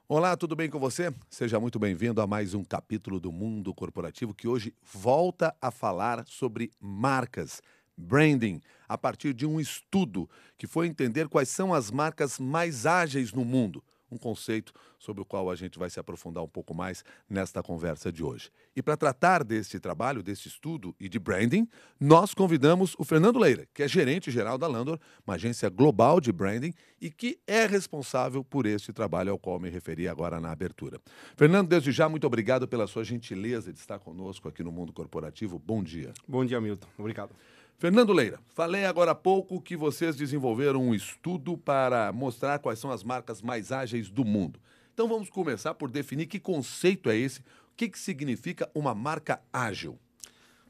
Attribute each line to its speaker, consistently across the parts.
Speaker 1: Olá, tudo bem com você? Seja muito bem-vindo a mais um capítulo do Mundo Corporativo que hoje volta a falar sobre marcas, branding, a partir de um estudo que foi entender quais são as marcas mais ágeis no mundo. Um conceito sobre o qual a gente vai se aprofundar um pouco mais nesta conversa de hoje. E para tratar deste trabalho, deste estudo e de branding, nós convidamos o Fernando Leira, que é gerente-geral da Landor, uma agência global de branding e que é responsável por este trabalho ao qual me referi agora na abertura. Fernando, desde já, muito obrigado pela sua gentileza de estar conosco aqui no Mundo Corporativo. Bom dia.
Speaker 2: Bom dia, Milton. Obrigado.
Speaker 1: Fernando Leira, falei agora há pouco que vocês desenvolveram um estudo para mostrar quais são as marcas mais ágeis do mundo. Então vamos começar por definir que conceito é esse, o que significa uma marca ágil.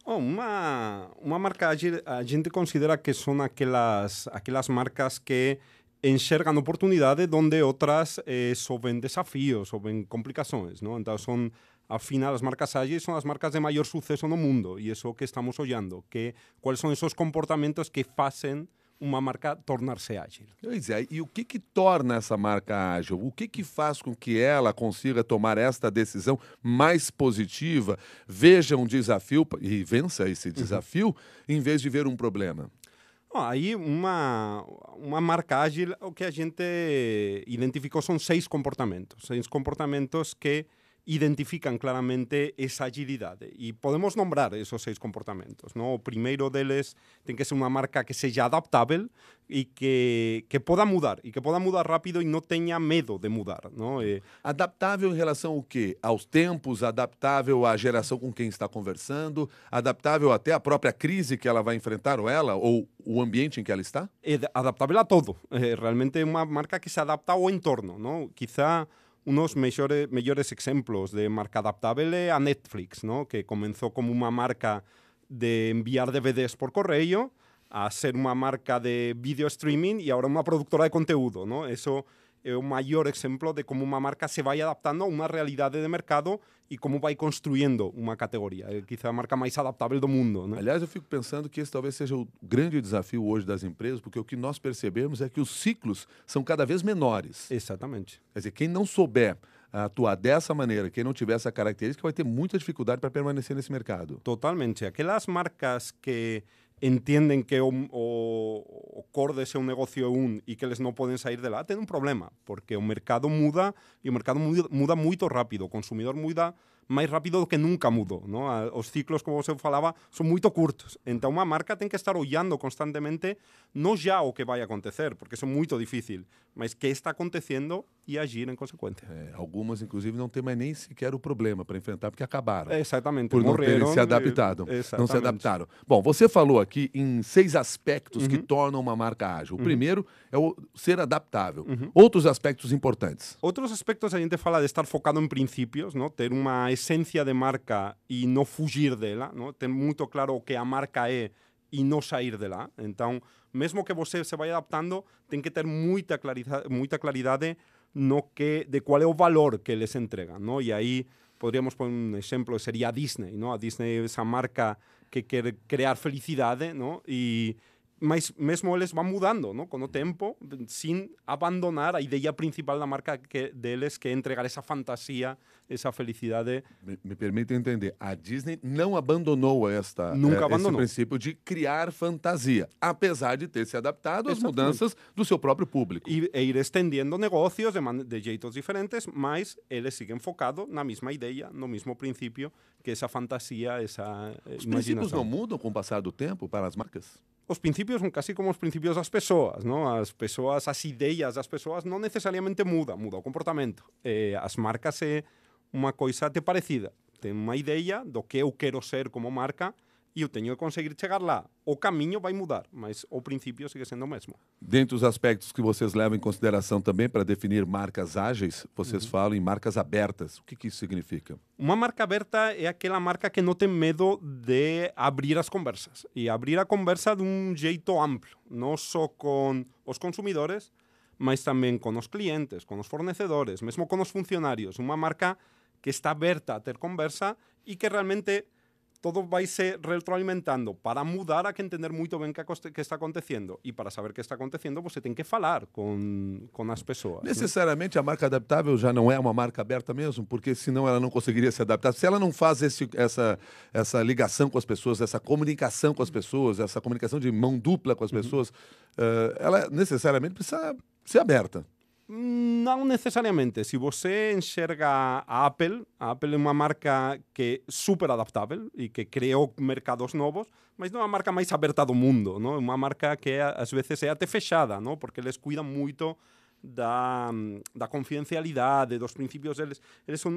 Speaker 2: Uma marca ágil, a gente considera que são aquelas marcas que enxergam oportunidades onde outras só ven desafios, só ven complicações, não? Então são, afinal, as marcas ágeis são as marcas de maior sucesso no mundo e isso que estamos olhando, quais são esses comportamentos que fazem uma marca tornar-se ágil.
Speaker 1: Pois é, e o que torna essa marca ágil? O que faz com que ela consiga tomar esta decisão mais positiva, veja um desafio e vença esse desafio, em vez de ver um problema?
Speaker 2: Aí, uma marca ágil, o que a gente identificou são seis comportamentos que identifican claramente esa agilidade. E podemos nombrar esos seis comportamentos, ¿no? O primeiro deles tem que ser uma marca que seja adaptável e que poda mudar, e que poda mudar rápido e não tenha medo de mudar, ¿no?
Speaker 1: Adaptável em relação ao quê? Aos tempos, adaptável à geração com quem está conversando, adaptável até à própria crise que ela vai enfrentar, ou o ambiente em que ela está?
Speaker 2: Adaptável a todo. Realmente é uma marca que se adapta ao entorno, ¿no? Quizá unos mejores ejemplos de marca adaptable a Netflix, ¿no? Que comenzó como una marca de enviar DVDs por correo a ser una marca de video streaming y ahora una productora de conteúdo, ¿no? Eso é o maior exemplo de como uma marca se vai adaptando a uma realidade de mercado e como vai construindo uma categoria. É quizá a marca mais adaptável do mundo, né?
Speaker 1: Aliás, eu fico pensando que esse talvez seja o grande desafio hoje das empresas, porque o que nós percebemos é que os ciclos são cada vez menores.
Speaker 2: Exatamente.
Speaker 1: Quer dizer, quem não souber atuar dessa maneira, quem não tiver essa característica, vai ter muita dificuldade para permanecer nesse mercado.
Speaker 2: Totalmente. Aquelas marcas que entenden que o core de seu negocio é e que eles não podem sair de lá, tem um problema, porque o mercado muda e o mercado muda muito rápido, o consumidor muda mais rápido do que nunca mudou, não? Os ciclos, como você falava, são muito curtos. Então, uma marca tem que estar olhando constantemente, não já o que vai acontecer, porque isso é muito difícil, mas o que está acontecendo e agir em consequência.
Speaker 1: Algumas, inclusive, não têm mais nem sequer o problema para enfrentar, porque acabaram.
Speaker 2: Exatamente.
Speaker 1: Por não terem se adaptado. Não se adaptaram. Bom, você falou aqui em 6 aspectos que tornam uma marca ágil. O primeiro é o ser adaptável. Outros aspectos importantes.
Speaker 2: Outros aspectos, a gente fala de estar focado em princípios, não? Ter uma essência de marca e não fugir dela, não? Ter muito claro o que a marca é e não sair de lá. Então, mesmo que você se vai adaptando, tem que ter muita claridade de qual é o valor que eles entregam, não? E aí poderíamos pôr um exemplo, seria a Disney, não? A Disney é essa marca que quer criar felicidade, não? Mas mesmo eles vão mudando, não? Com o tempo, sem abandonar a ideia principal da marca deles, que é entregar essa fantasia, essa felicidade.
Speaker 1: Me permita entender, a Disney não abandonou esse princípio de criar fantasia, apesar de ter se adaptado às mudanças do seu próprio público.
Speaker 2: E ir estendendo negócios de jeitos diferentes, mas eles siguen focados na mesma ideia, no mesmo princípio, que essa fantasia, essa imaginação.
Speaker 1: Os princípios não mudam com o passar do tempo para as marcas?
Speaker 2: Os princípios são quase como os princípios das pessoas, não? As ideias das pessoas não necessariamente mudam o comportamento. As marcas é uma coisa até parecida. Tem uma ideia do que eu quero ser como marca e eu tenho que conseguir chegar lá. O caminho vai mudar, mas o princípio sigue sendo o mesmo.
Speaker 1: Dentre os aspectos que vocês levam em consideração também para definir marcas ágeis, vocês falam em marcas abertas. O que isso significa?
Speaker 2: Uma marca aberta é aquela marca que não tem medo de abrir as conversas. E abrir a conversa de um jeito amplo, não só com os consumidores, mas também com os clientes, com os fornecedores, mesmo com os funcionários. Uma marca que está aberta a ter conversa e que realmente todo vai se retroalimentando. Para mudar, há que entender muito bem o que está acontecendo. E para saber o que está acontecendo, você tem que falar com as pessoas.
Speaker 1: Necessariamente a marca adaptável já não é uma marca aberta mesmo, porque senão ela não conseguiria se adaptar. Se ela não faz essa ligação com as pessoas, essa comunicação com as pessoas, essa comunicação de mão dupla com as pessoas, ela necessariamente precisa ser aberta.
Speaker 2: Não necessariamente. Se você enxerga a Apple é uma marca que é super adaptável e que criou mercados novos, mas não é a marca mais aberta do mundo, não? É uma marca que às vezes é até fechada, não? Porque eles cuidam muito da confidencialidade, dos princípios, eles são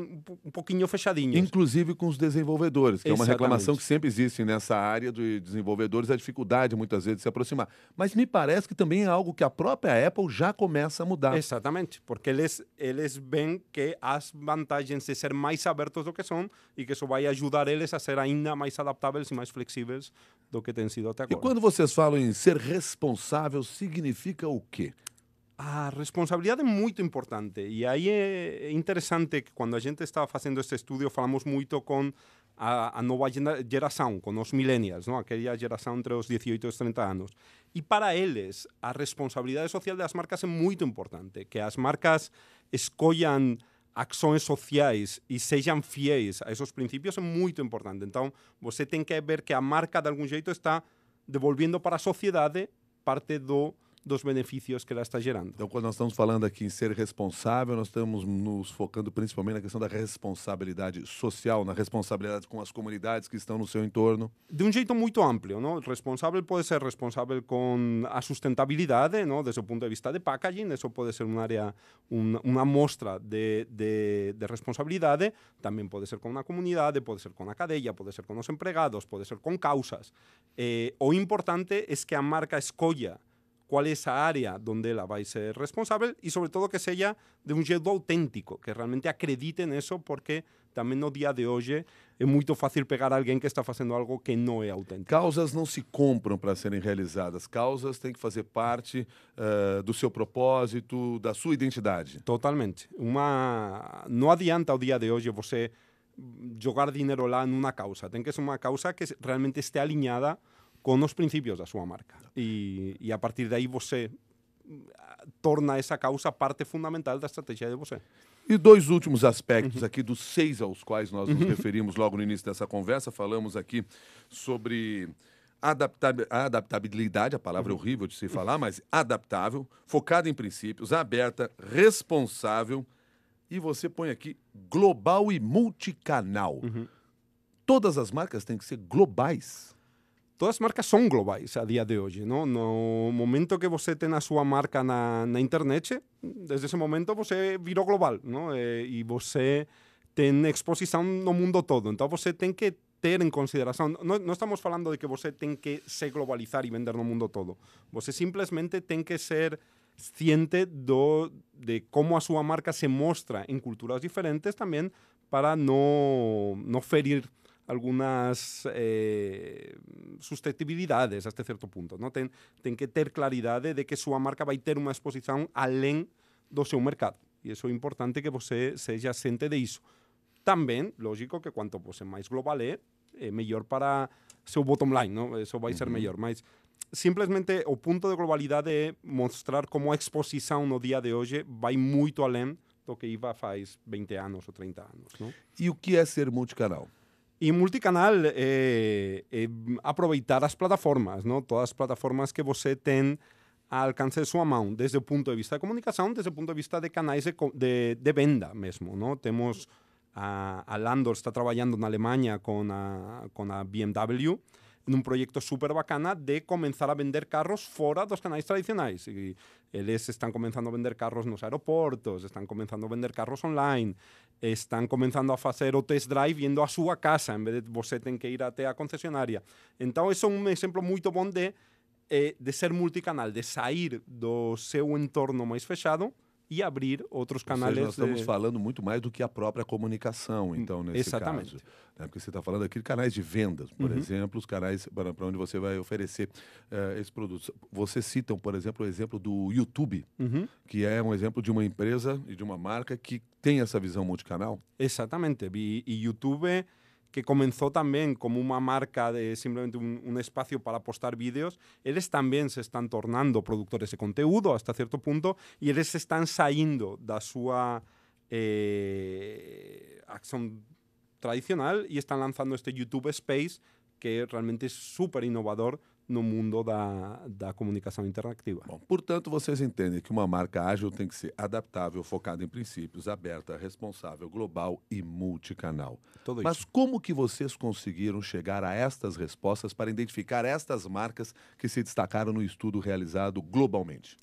Speaker 2: um pouquinho fechadinhos.
Speaker 1: Inclusive com os desenvolvedores, que é uma
Speaker 2: Exatamente.
Speaker 1: reclamação que sempre existe nessa área de desenvolvedores, a dificuldade muitas vezes de se aproximar. Mas me parece que também é algo que a própria Apple já começa a mudar.
Speaker 2: Exatamente, porque eles veem que as vantagens de ser mais abertos do que são e que isso vai ajudar eles a ser ainda mais adaptáveis e mais flexíveis do que têm sido até
Speaker 1: E
Speaker 2: agora.
Speaker 1: quando vocês falam em ser responsável, significa o quê?
Speaker 2: A responsabilidade é muito importante e aí é interessante que quando a gente estava fazendo este estudo falamos muito com a nova geração, com os millennials, não? Aquela geração entre os 18 e os 30 anos. E para eles, a responsabilidade social das marcas é muito importante, que as marcas escolham ações sociais e sejam fiéis a esses princípios é muito importante. Então, você tem que ver que a marca, de algum jeito, está devolvendo para a sociedade parte dos benefícios que ela está gerando.
Speaker 1: Então, quando nós estamos falando aqui em ser responsável, nós estamos nos focando principalmente na questão da responsabilidade social, na responsabilidade com as comunidades que estão no seu entorno.
Speaker 2: De um jeito muito amplo, não? Responsável pode ser responsável com a sustentabilidade, não? Desde o ponto de vista de packaging, isso pode ser uma área, uma mostra de responsabilidade, também pode ser com uma comunidade, pode ser com a cadeia, pode ser com os empregados, pode ser com causas. O importante é que a marca escolha qual é essa área onde ela vai ser responsável e, sobretudo, que seja de um jeito autêntico, que realmente acredite nisso, porque também no dia de hoje é muito fácil pegar alguém que está fazendo algo que não é autêntico.
Speaker 1: Causas não se compram para serem realizadas. Causas têm que fazer parte do seu propósito, da sua identidade.
Speaker 2: Totalmente. Não adianta ao dia de hoje você jogar dinheiro lá numa causa. Tem que ser uma causa que realmente esteja alinhada com os princípios da sua marca. E a partir daí você torna essa causa parte fundamental da estratégia de você.
Speaker 1: E dois últimos aspectos aqui, dos 6 aos quais nós nos referimos logo no início dessa conversa. Falamos aqui sobre adaptabilidade, a palavra é horrível de se falar, mas adaptável, focada em princípios, aberta, responsável. E você põe aqui global e multicanal. Todas as marcas têm que ser globais.
Speaker 2: Todas as marcas são globais a dia de hoje, não? No momento que você tem a sua marca na internet, desde esse momento você virou global, não? E você tem exposição no mundo todo. Então você tem que ter em consideração, não estamos falando de que você tem que se globalizar e vender no mundo todo. Você simplesmente tem que ser ciente de como a sua marca se mostra em culturas diferentes também para não ferir algumas suscetibilidades até certo ponto. Não? Tem que ter claridade de que sua marca vai ter uma exposição além do seu mercado. E isso é importante que você seja ciente disso. Também, lógico que quanto você mais global é melhor para seu bottom line, não? Isso vai ser melhor. Mas simplesmente o ponto de globalidade é mostrar como a exposição no dia de hoje vai muito além do que iba faz 20 anos ou 30 anos. Não?
Speaker 1: E o que é ser multicanal?
Speaker 2: E multicanal é aproveitar as plataformas, não? Todas as plataformas que você tem ao alcance de sua mão, desde o ponto de vista de comunicação, desde o ponto de vista de canais de venda mesmo. Não? Temos a Landor está trabalhando na Alemanha com a BMW num projeto super bacana de começar a vender carros fora dos canais tradicionais. E eles estão começando a vender carros nos aeroportos, estão começando a vender carros online, estão começando a fazer o test drive indo à sua casa, em vez de você ter que ir até a concessionária. Então, esse é um exemplo muito bom de ser multicanal, de sair do seu entorno mais fechado e abrir outros canais.
Speaker 1: Ou seja, nós estamos falando muito mais do que a própria comunicação, então, nesse
Speaker 2: Exatamente.
Speaker 1: caso. Né? Porque você está falando aqui de canais de vendas, por exemplo, os canais para onde você vai oferecer esses produtos. Você cita, por exemplo, o exemplo do YouTube, que é um exemplo de uma empresa e de uma marca que tem essa visão multicanal?
Speaker 2: Exatamente. E YouTube que comenzó también como una marca de simplemente un espacio para postar vídeos, eles también se están tornando productores de conteúdo hasta cierto punto y eles están saindo da súa acción tradicional e están lanzando este YouTube Space que realmente é super inovador no mundo da comunicação interactiva.
Speaker 1: Bom, portanto, vocês entendem que uma marca ágil tem que ser adaptável, focada em princípios, aberta, responsável, global e multicanal.
Speaker 2: Tudo
Speaker 1: Mas
Speaker 2: isso.
Speaker 1: como que vocês conseguiram chegar a estas respostas para identificar estas marcas que se destacaram no estudo realizado globalmente?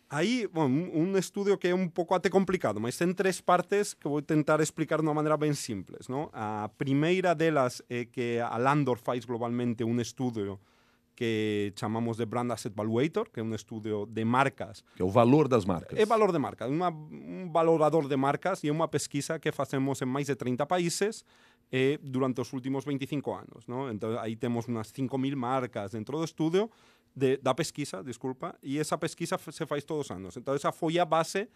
Speaker 2: Aí, bom, um estudo que é um pouco até complicado, mas tem 3 partes que vou tentar explicar de uma maneira bem simples. Não? A primeira delas é que a Landor faz globalmente um estudo que chamamos de Brand Asset Valuator, que é um estudo de marcas.
Speaker 1: Que é o valor das marcas.
Speaker 2: É valor de marcas, um valorador de marcas e é uma pesquisa que fazemos em mais de 30 países durante os últimos 25 anos. Não? Então, aí temos umas 5.000 marcas dentro do estudo, da pesquisa, desculpa, e essa pesquisa se faz todos os anos. Então, essa foi a base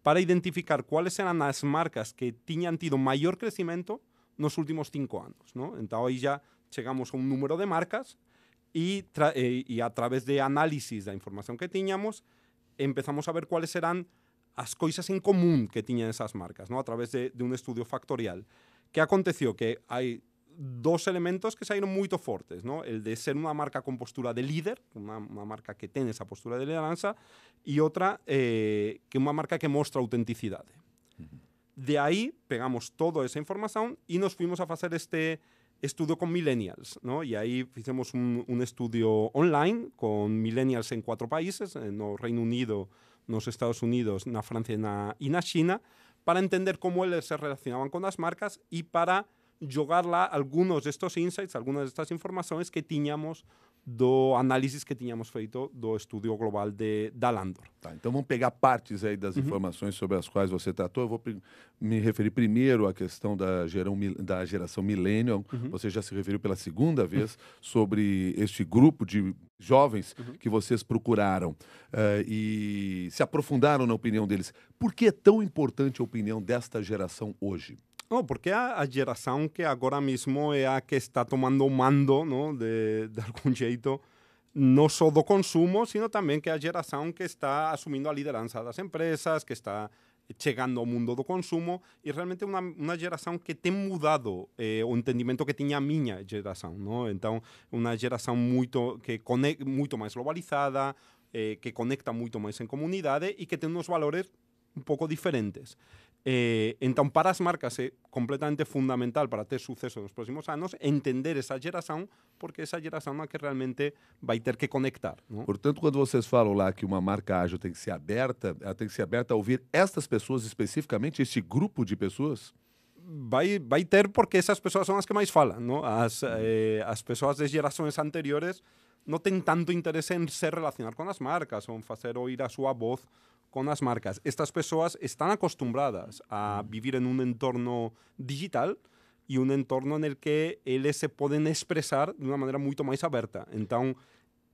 Speaker 2: para identificar quais eram as marcas que tinham tido maior crescimento nos últimos 5 anos. Não? Então, aí já chegamos a um número de marcas e a través de análisis da informação que tínhamos, empezamos a ver quais eram as coisas em comum que tinham essas marcas, não? A través de um estudo factorial. Que aconteceu? Que há 2 elementos que saíram muito fortes, não? El de ser uma marca com postura de líder, uma marca que tem essa postura de liderança, e outra que é uma marca que mostra autenticidade. De aí pegamos toda essa informação e nos fuimos a fazer este estudio con millennials, ¿no? Y ahí hicimos un estudio online con millennials en 4 países, no Reino Unido, nos Estados Unidos, na Francia y na China, para entender cómo eles se relacionaban con las marcas y para jogar lá algunos de estos insights, algunas de estas informaciones que tiñamos do análisis que tínhamos feito do estudo global da Landor.
Speaker 1: Tá, então vamos pegar partes aí das informações sobre as quais você tratou. Eu vou me referir primeiro à questão da geração millennial. Você já se referiu pela segunda vez sobre este grupo de jovens que vocês procuraram e se aprofundaram na opinião deles. Por que é tão importante a opinião desta geração hoje?
Speaker 2: No, porque a geração que agora mesmo é a que está tomando o mando, não, de algum jeito, não só do consumo, sino também que é a geração que está assumindo a liderança das empresas, que está chegando ao mundo do consumo e realmente é uma geração que tem mudado o entendimento que tinha a minha geração, não? Então, uma geração muito mais globalizada, que conecta muito mais em comunidade e que tem uns valores um pouco diferentes. Então, para as marcas é completamente fundamental para ter sucesso nos próximos anos entender essa geração, porque essa geração é que realmente vai ter que conectar. Não?
Speaker 1: Portanto, quando vocês falam lá que uma marca ágil tem que ser aberta, ela tem que ser aberta a ouvir estas pessoas especificamente, este grupo de pessoas?
Speaker 2: Vai ter, porque essas pessoas são as que mais falam. Não? As pessoas das gerações anteriores não têm tanto interesse em se relacionar com as marcas ou em fazer ouvir a sua voz com as marcas. Estas pessoas estão acostumbradas a viver em um entorno digital e um entorno no que eles se podem expressar de uma maneira muito mais aberta. Então,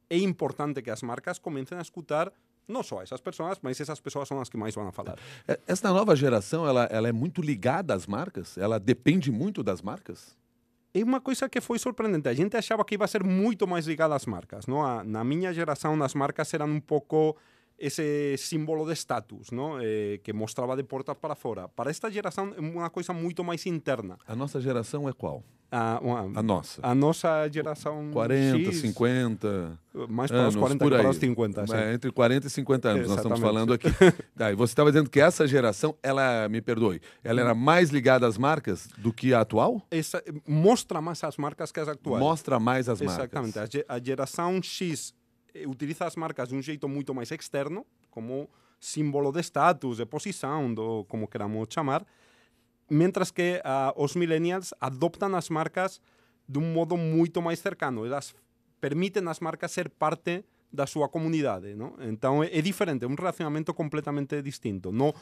Speaker 2: é importante que as marcas comecem a escutar não só essas pessoas, mas essas pessoas são as que mais vão a falar.
Speaker 1: Esta nova geração, ela é muito ligada às marcas? Ela depende muito das marcas?
Speaker 2: É uma coisa que foi surpreendente. A gente achava que ia ser muito mais ligada às marcas. Não? Na minha geração, as marcas eram um pouco esse símbolo de status, não? Que mostrava de portas para fora. Para esta geração é uma coisa muito mais interna.
Speaker 1: A nossa geração é qual? A nossa.
Speaker 2: A nossa geração
Speaker 1: 40,
Speaker 2: X,
Speaker 1: 50
Speaker 2: mais para os 40 que para os 50.
Speaker 1: Entre 40 e 50 anos, nós estamos falando aqui. Tá, e você estava dizendo que essa geração, ela, me perdoe, ela era mais ligada às marcas do que a atual?
Speaker 2: Mostra mais as marcas que as atuais.
Speaker 1: Mostra mais as marcas.
Speaker 2: Exatamente. A geração X utiliza as marcas de um jeito muito mais externo, como símbolo de status, de posição, como queramos chamar, mientras que os millennials adoptam as marcas de um modo muito mais cercano. Elas permitem às marcas ser parte da sua comunidade. Não? Então, é diferente, é um relacionamento completamente distinto. Não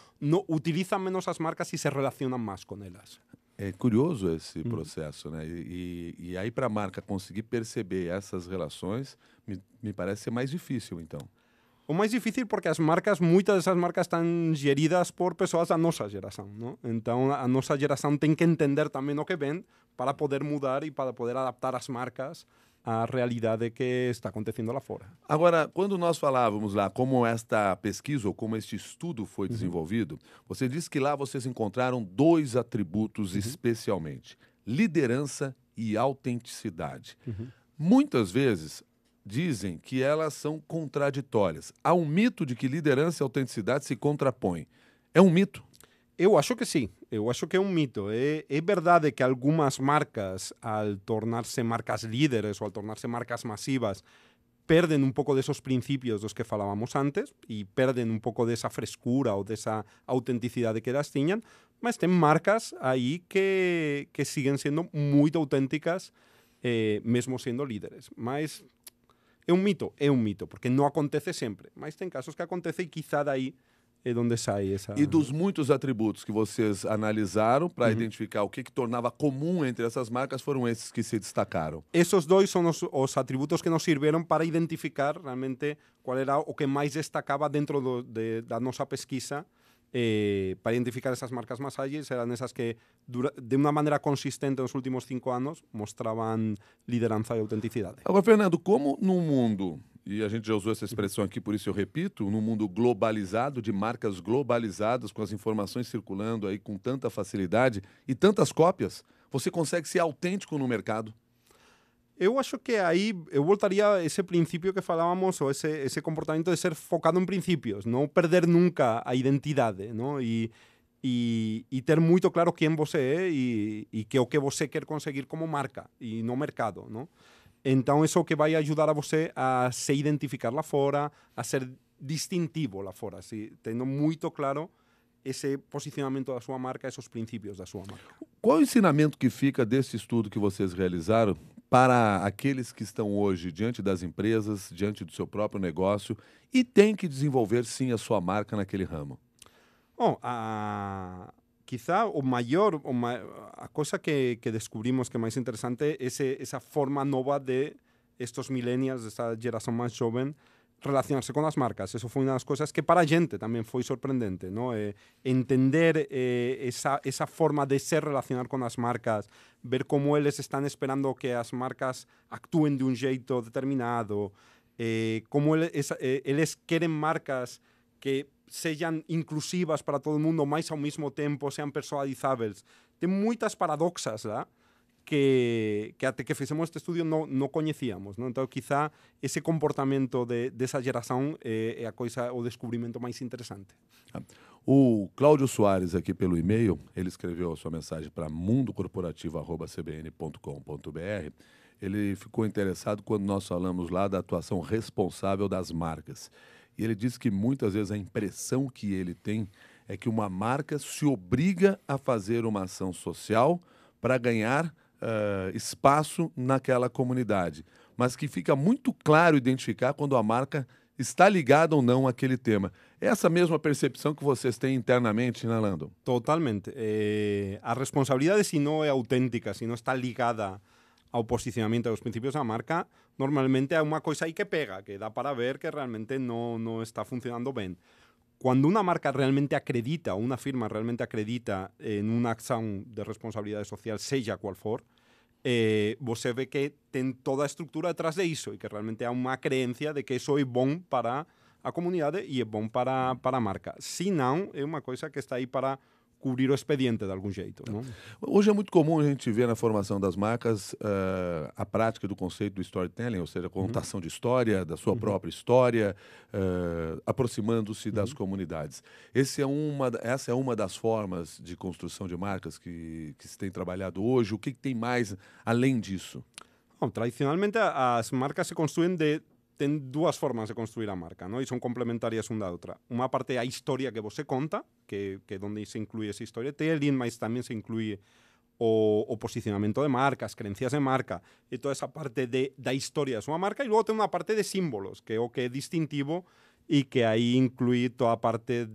Speaker 2: utilizam menos as marcas e se relacionam mais com elas.
Speaker 1: É curioso esse processo, né? E aí, para a marca conseguir perceber essas relações, me parece ser mais difícil, então.
Speaker 2: O mais difícil porque muitas dessas marcas estão geridas por pessoas da nossa geração, não? Então, a nossa geração tem que entender também o que vem para poder mudar e para poder adaptar as marcas à realidade que está acontecendo lá fora.
Speaker 1: Agora, quando nós falávamos lá como esta pesquisa ou como este estudo foi desenvolvido, você disse que lá vocês encontraram 2 atributos especialmente: liderança e autenticidade. Muitas vezes dizem que elas são contraditórias. Há um mito de que liderança e autenticidade se contrapõem. É um mito?
Speaker 2: Eu acho que sim, eu acho que é um mito. É verdade que algumas marcas, ao tornar-se marcas líderes ou ao tornar-se marcas massivas, perdem um pouco desses princípios dos que falávamos antes e perdem um pouco dessa frescura ou dessa autenticidade que elas tinham, mas tem marcas aí que siguen sendo muito autênticas, mesmo sendo líderes. Mas é um mito, porque não acontece sempre. Mas tem casos que acontece e quizá daí é onde sai essa...
Speaker 1: E dos muitos atributos que vocês analisaram para identificar o que tornava comum entre essas marcas, foram esses que se destacaram?
Speaker 2: Esses 2 são os atributos que nos serviram para identificar realmente qual era o que mais destacava dentro da nossa pesquisa. Para identificar essas marcas mais ágeis, eram essas que, de uma maneira consistente nos últimos 5 anos, mostravam liderança e autenticidade.
Speaker 1: Agora, Fernando, como num mundo, e a gente já usou essa expressão aqui, por isso eu repito, num mundo globalizado, de marcas globalizadas, com as informações circulando aí com tanta facilidade e tantas cópias, você consegue ser autêntico no mercado?
Speaker 2: Eu acho que aí eu voltaria a esse princípio que falávamos, ou esse comportamento de ser focado em princípios, não perder nunca a identidade, não? E ter muito claro quem você é e que o que você quer conseguir como marca e no mercado, não? Então, isso que vai ajudar a você a se identificar lá fora, a ser distintivo lá fora, tendo muito claro esse posicionamento da sua marca, esses princípios da sua marca.
Speaker 1: Qual o ensinamento que fica desse estudo que vocês realizaram para aqueles que estão hoje diante das empresas, diante do seu próprio negócio e têm que desenvolver, sim, a sua marca naquele ramo?
Speaker 2: Bom, quizá a coisa que descobrimos que é mais interessante é essa forma nova de estos millennials, desta geração mais jovem, relacionarse com as marcas. Isso foi uma das coisas que para a gente também foi surpreendente, não? Entender essa forma de se relacionar com as marcas, ver como eles estão esperando que as marcas actuem de um jeito determinado, como eles querem marcas que sejam inclusivas para todo mundo, mas ao mesmo tempo sejam personalizáveis. Tem muitas paradoxas lá, que até que fizemos este estudio não conhecíamos, não? Então, quizá esse comportamento dessa geração é a coisa, o descobrimento mais interessante.
Speaker 1: O Cláudio Soares, aqui pelo e-mail, ele escreveu a sua mensagem para mundocorporativo@cbn.com.br. Ele ficou interessado quando nós falamos lá da atuação responsável das marcas. E ele disse que muitas vezes a impressão que ele tem é que uma marca se obriga a fazer uma ação social para ganhar espaço naquela comunidade, mas que fica muito claro identificar quando a marca está ligada ou não àquele tema. É essa mesma percepção que vocês têm internamente, né, Lando?
Speaker 2: Totalmente. A responsabilidade, se não é autêntica, se não está ligada ao posicionamento aos princípios da marca, normalmente é uma coisa aí que pega, que dá para ver que realmente não está funcionando bem. Quando uma marca realmente acredita, ou uma firma realmente acredita em uma ação de responsabilidade social, seja qual for, você vê que tem toda a estrutura atrás disso e que realmente há uma crença de que isso é bom para a comunidade e é bom para a marca. Se não, é uma coisa que está aí para cobrir o expediente de algum jeito, não?
Speaker 1: Hoje é muito comum a gente ver na formação das marcas a prática do conceito do storytelling, ou seja, a contação de história, da sua própria história, aproximando-se das comunidades. Essa é uma das formas de construção de marcas que se tem trabalhado hoje. O que tem mais além disso?
Speaker 2: Bom, tradicionalmente, as marcas se construem tem duas formas de construir a marca, não? E são complementarias uma da outra. Uma parte é a história que você conta, que é onde se inclui esse storytelling, mas também se inclui o posicionamento de marca, as crenças de marca, e toda essa parte da história da sua marca. E logo tem uma parte de símbolos, que é o que é distintivo e que aí inclui toda a parte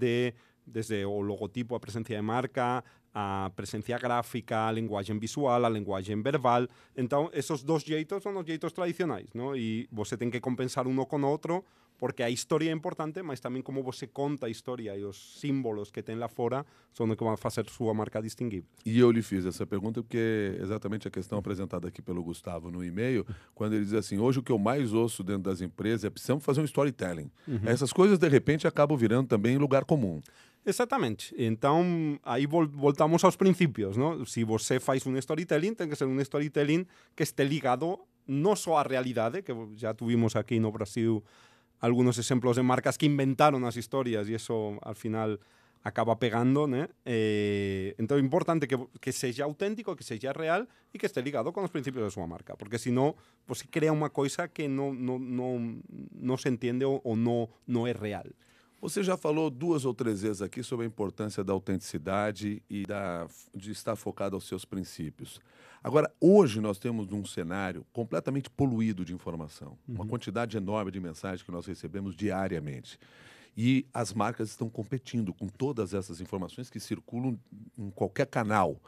Speaker 2: desde o logotipo, a presença de marca, a presença gráfica, a linguagem visual, a linguagem verbal. Então, esses dois jeitos são os jeitos tradicionais, não? E você tem que compensar um com o outro, porque a história é importante, mas também como você conta a história e os símbolos que tem lá fora são o que vão fazer sua marca distinguível.
Speaker 1: E eu lhe fiz essa pergunta porque exatamente a questão apresentada aqui pelo Gustavo no e-mail, quando ele diz assim, hoje o que eu mais ouço dentro das empresas é precisamos fazer um storytelling. Essas coisas, de repente, acabam virando também lugar comum.
Speaker 2: Exatamente. Então, aí voltamos aos princípios, não? Se você faz um storytelling, tem que ser um storytelling que esteja ligado não só à realidade, que já tivemos aqui no Brasil algunos exemplos de marcas que inventaron as historias e eso al final acaba pegando, né? Então é importante que seja auténtico, que seja real e que este ligado con os principios de súa marca, porque senón você crea unha coisa que non se entende ou não é real.
Speaker 1: Você já falou 2 ou 3 vezes aqui sobre a importância da autenticidade e de estar focado aos seus princípios. Agora, hoje nós temos um cenário completamente poluído de informação, uma quantidade enorme de mensagens que nós recebemos diariamente. E as marcas estão competindo com todas essas informações que circulam em qualquer canal.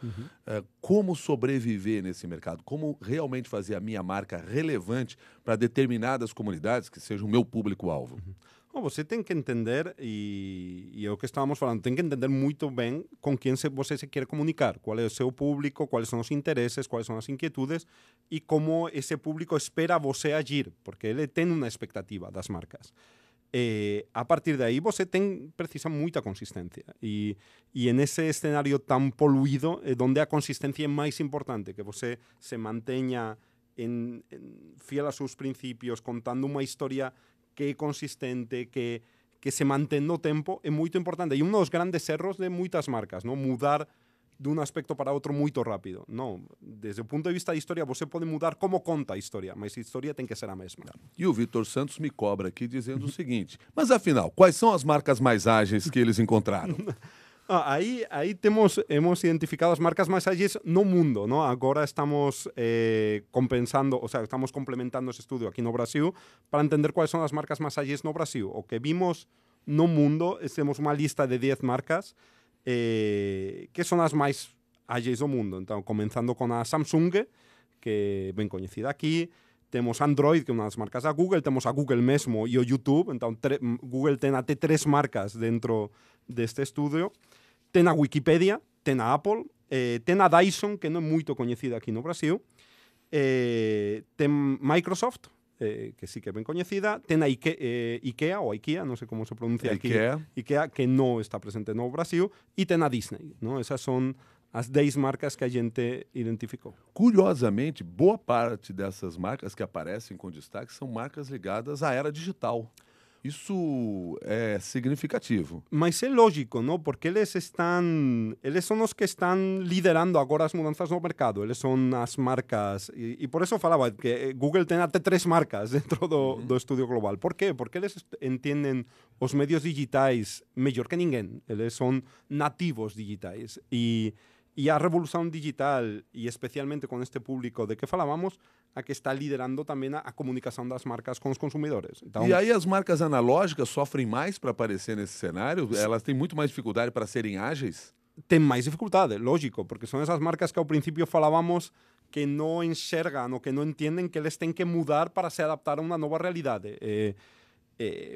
Speaker 1: Como sobreviver nesse mercado? Como realmente fazer a minha marca relevante para determinadas comunidades que sejam o meu público-alvo?
Speaker 2: Você tem que entender, e é o que estávamos falando, tem que entender muito bem com quem você se quer comunicar, qual é o seu público, quais são os interesses, quais são as inquietudes e como esse público espera você agir, porque ele tem uma expectativa das marcas. A partir daí você precisa muita consistência e nesse cenário tão poluído é onde a consistência é mais importante, que você se mantenha fiel a seus princípios, contando uma história que é consistente, que se mantém no tempo, é muito importante. E um dos grandes erros de muitas marcas, não? Mudar de um aspecto para outro muito rápido. Não, desde o ponto de vista da história, você pode mudar como conta a história, mas a história tem que ser a mesma.
Speaker 1: E o Vitor Santos me cobra aqui dizendo o seguinte, mas afinal, quais são as marcas mais ágeis que eles encontraram?
Speaker 2: Aí hemos identificado as marcas mais ágeis no mundo, ¿no? Agora estamos compensando, o sea, estamos complementando ese estudio aquí no Brasil para entender cuáles son as marcas más ágeis no Brasil. O que vimos no mundo, temos uma lista de 10 marcas que son as máis ágeis do mundo. Então, comenzando con a Samsung, que é ben coñecida aquí, temos Android, que é unha das marcas da Google, temos a Google mesmo e o YouTube, então Google ten até 3 marcas dentro deste estudio. Ten a Wikipedia, ten a Apple, ten a Dyson, que non é moito coñecida aquí no Brasil, ten Microsoft, que sí que é ben coñecida, ten a IKEA, ou IKEA, non sei como se pronuncia aquí, IKEA, que non está presente no Brasil, e ten a Disney, ¿no? Esas son as 10 marcas que a gente identificou.
Speaker 1: Curiosamente, boa parte dessas marcas que aparecem com destaque são marcas ligadas à era digital. Isso é significativo.
Speaker 2: Mas é lógico, não? Porque eles são os que estão liderando agora as mudanças no mercado. Eles são as marcas. E por isso eu falava que Google tem até 3 marcas dentro do estudo global. Por quê? Porque eles entendem os meios digitais melhor que ninguém. Eles são nativos digitais. E a revolução digital, e especialmente com este público de que falávamos, a que está liderando também a comunicação das marcas com os consumidores. Então,
Speaker 1: e aí as marcas analógicas sofrem mais para aparecer nesse cenário? Elas têm muito mais dificuldade para serem ágeis?
Speaker 2: Tem mais dificuldade, lógico, porque são essas marcas que ao princípio falávamos que não enxergam ou que não entendem que eles têm que mudar para se adaptar a uma nova realidade.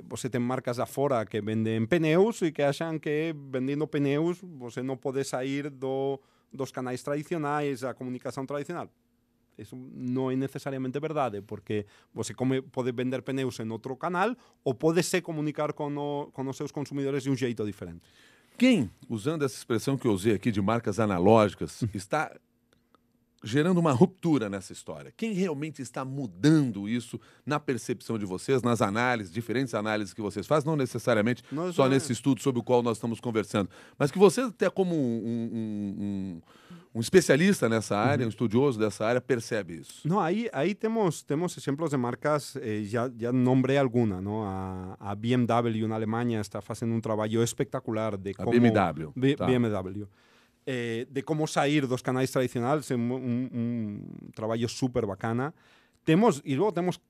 Speaker 2: Você tem marcas afora que vendem pneus e que acham que vendendo pneus você não pode sair dos canais tradicionais, da comunicação tradicional. Isso não é necessariamente verdade, porque você pode vender pneus em outro canal ou pode se comunicar com os seus consumidores de um jeito diferente.
Speaker 1: Quem, usando essa expressão que eu usei aqui de marcas analógicas, está gerando uma ruptura nessa história? Quem realmente está mudando isso na percepção de vocês, nas análises, diferentes análises que vocês fazem, não necessariamente só nesse estudo sobre o qual nós estamos conversando, mas que você até como um especialista nessa área, um estudioso dessa área, percebe isso?
Speaker 2: Não, aí temos exemplos de marcas, já nombrei alguma, não? A BMW na Alemanha está fazendo um trabalho espetacular de como...
Speaker 1: A BMW.
Speaker 2: BMW. De como sair dos canais tradicionais, um trabalho super bacana. E luego temos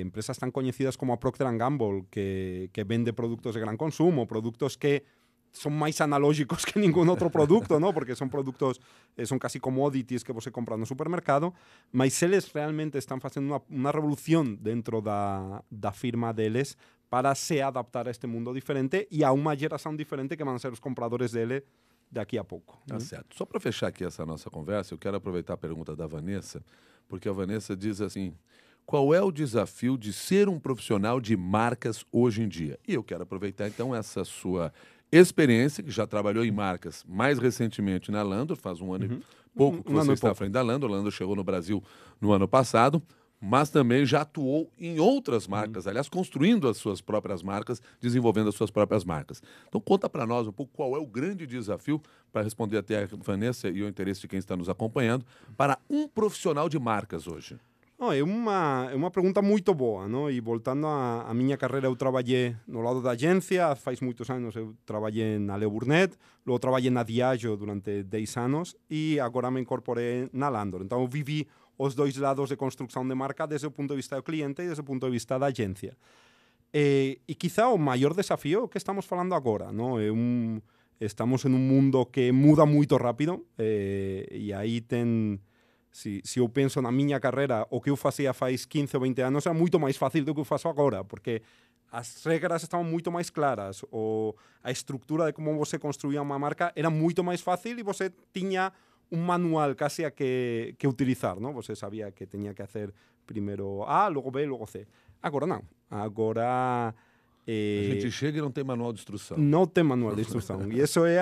Speaker 2: empresas tan conhecidas como a Procter & Gamble, que vende produtos de gran consumo, produtos que son máis analógicos que ningún outro produto, ¿no? Porque son produtos, son casi commodities que você compra no supermercado, mas eles realmente están facendo unha revolución dentro da firma deles para se adaptar a este mundo diferente e a uma geração diferente que vão ser os compradores dele daqui a pouco.
Speaker 1: Tá certo. Só para fechar aqui essa nossa conversa, eu quero aproveitar a pergunta da Vanessa, porque a Vanessa diz assim: qual é o desafio de ser um profissional de marcas hoje em dia? E eu quero aproveitar, então, essa sua experiência, que já trabalhou em marcas mais recentemente na Landor, faz um ano e pouco que você está à frente da Landor. A Landor chegou no Brasil no ano passado, mas também já atuou em outras marcas, aliás, construindo as suas próprias marcas, desenvolvendo as suas próprias marcas. Então, conta para nós um pouco qual é o grande desafio, para responder até a Vanessa e o interesse de quem está nos acompanhando, para um profissional de marcas hoje.
Speaker 2: Não, é uma pergunta muito boa, não? E voltando à minha carreira, eu trabalhei no lado da agência, faz muitos anos eu trabalhei na Leo Burnett, logo trabalhei na Diageo durante 10 anos e agora me incorporei na Landor. Então, eu vivi os dois lados de construção de marca desde o ponto de vista do cliente e desde o ponto de vista da agência. E quizá o maior desafio que estamos falando agora, não? Estamos em um mundo que muda muito rápido e aí tem... Se eu penso na minha carreira, o que eu fazia faz 15 ou 20 anos era muito mais fácil do que eu faço agora, porque as regras estavam muito mais claras, a estrutura de como você construía uma marca era muito mais fácil e você tinha um manual casi a que utilizar, ¿no? Você sabia que tinha que fazer primeiro A, logo B, logo C. Agora não. Agora...
Speaker 1: A gente chega e não tem manual de instrução.
Speaker 2: Não tem manual de instrução. E isso é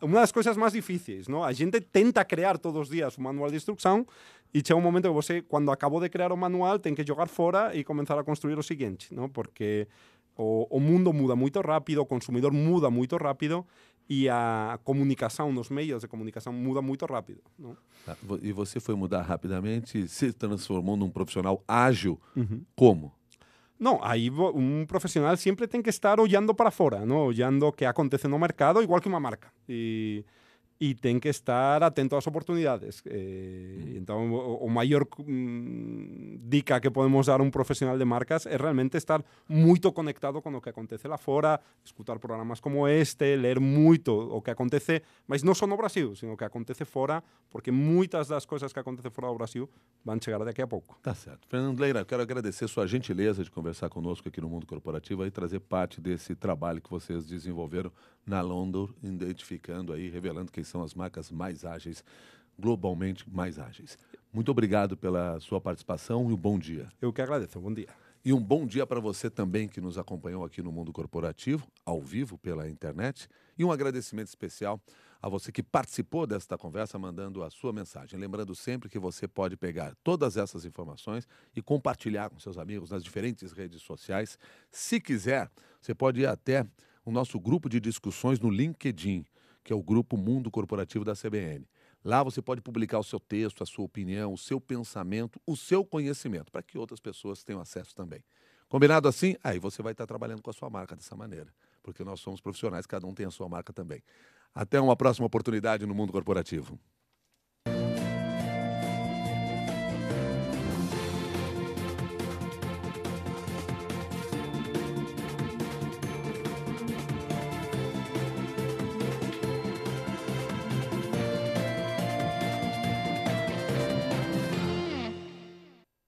Speaker 2: uma das coisas mais difíceis, não? A gente tenta criar todos os dias um manual de instrução e chega um momento que você, quando acabou de criar o manual, tem que jogar fora e começar a construir o seguinte, não? Porque o mundo muda muito rápido, o consumidor muda muito rápido e a comunicação nos meios de comunicação muda muito rápido, não?
Speaker 1: E você foi mudar rapidamente, se transformou num profissional ágil. Como?
Speaker 2: Não, aí um profissional sempre tem que estar olhando para fora, não? Olhando o que acontece no mercado, igual que uma marca. E tem que estar atento às oportunidades. Então, o maior dica que podemos dar a um profissional de marcas é realmente estar muito conectado com o que acontece lá fora, escutar programas como este, ler muito o que acontece, mas não só no Brasil, sino o que acontece fora, porque muitas das coisas que acontecem fora do Brasil vão chegar daqui a pouco.
Speaker 1: Tá certo. Fernando Leira, eu quero agradecer sua gentileza de conversar conosco aqui no Mundo Corporativo e trazer parte desse trabalho que vocês desenvolveram na Landor, identificando aí, revelando quem são as marcas mais ágeis, globalmente mais ágeis. Muito obrigado pela sua participação e um bom dia.
Speaker 2: Eu que agradeço. Bom dia.
Speaker 1: E um bom dia para você também que nos acompanhou aqui no Mundo Corporativo, ao vivo pela internet. E um agradecimento especial a você que participou desta conversa mandando a sua mensagem. Lembrando sempre que você pode pegar todas essas informações e compartilhar com seus amigos nas diferentes redes sociais. Se quiser, você pode ir até o nosso grupo de discussões no LinkedIn, que é o Grupo Mundo Corporativo da CBN. Lá você pode publicar o seu texto, a sua opinião, o seu pensamento, o seu conhecimento, para que outras pessoas tenham acesso também. Combinado assim? Aí você vai estar trabalhando com a sua marca dessa maneira, porque nós somos profissionais, cada um tem a sua marca também. Até uma próxima oportunidade no Mundo Corporativo.